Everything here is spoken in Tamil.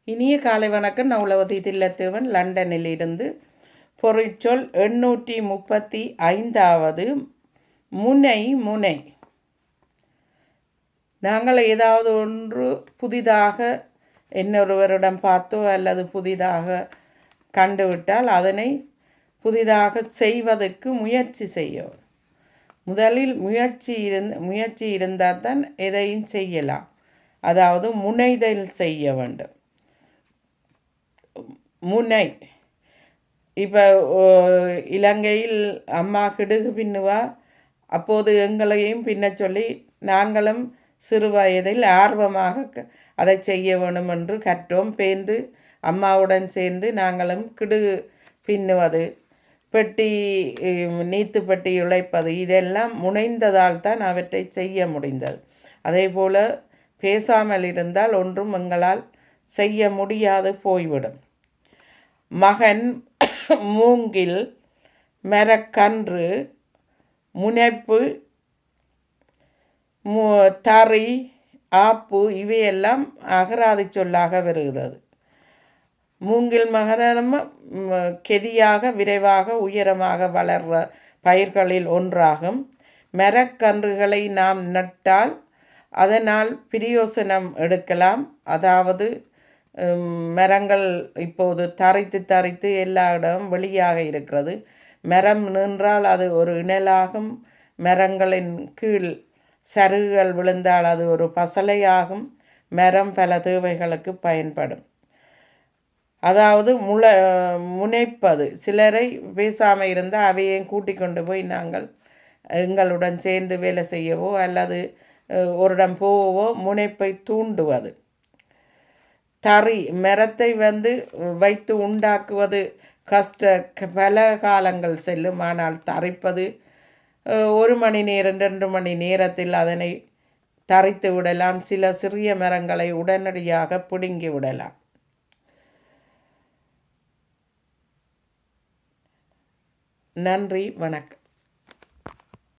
இனிய காலை வணக்கம். நான் உளவதி தில்லத்தேவன் லண்டனில் இருந்து. பொறிச்சொல் 835வது முனை. நாங்கள் ஏதாவது ஒன்று புதிதாக இன்னொருவரிடம் பார்த்தோ அல்லது புதிதாக கண்டுவிட்டால் அதனை புதிதாக செய்வதற்கு முயற்சி செய்யும். முதலில் முயற்சி இருந்தால் தான் எதையும் செய்யலாம். அதாவது முனைதல் செய்ய வேண்டும். முனை. இப்போ இலங்கையில் அம்மா கிடுகு பின்னுவா, அப்போது எங்களையும் பின்ன சொல்லி நாங்களும் சிறு வயதில் ஆர்வமாக அதை செய்ய வேணும் என்று கற்றோம். பேர்ந்து அம்மாவுடன் சேர்ந்து நாங்களும் கிடுகு பின்னுவது, பெட்டி நீத்து பெட்டி உழைப்பது, இதெல்லாம் முனைந்ததால் தான் அவற்றை செய்ய முடிந்தது. அதே போல் பேசாமல் இருந்தால் ஒன்றும் எங்களால் செய்ய முடியாது போய்விடும். மகன், மூங்கில், மரக்கன்று, முனைப்பு, தறி, ஆப்பு இவையெல்லாம் அகராதி சொல்லாக வருகிறது. மூங்கில் மகரம் கெதியாக விரைவாக உயரமாக வளர்ற பயிர்களில் ஒன்றாகும். மரக்கன்றுகளை நாம் நட்டால் அதனால் பிரயோசனம் எடுக்கலாம். அதாவது மரங்கள் இப்போது தரித்து எல்லா இடமும் வெளியாக இருக்கிறது. மரம் நின்றால் அது ஒரு இணலாகும். மரங்களின் கீழ் சருகுகள் விழுந்தால் அது ஒரு பசலையாகும். மரம் பல தேவைகளுக்கு பயன்படும். அதாவது முனைப்பது. சிலரை பேசாமல் இருந்தால் அவையும் கூட்டி கொண்டு போய் நாங்கள் எங்களுடன் சேர்ந்து வேலை செய்யவோ அல்லது ஒருடம் போவோ முனைப்பை தூண்டுவது. தறி, மரத்தை வைத்து உண்டாக்குவது பல காலங்கள் செல்லும். ஆனால் தரிப்பது 1 மணி நேரம் 2 மணி நேரத்தில் அதனை தரித்து விடலாம். சில சிறிய மரங்களை உடனடியாக பிடுங்கி விடலாம். நன்றி, வணக்கம்.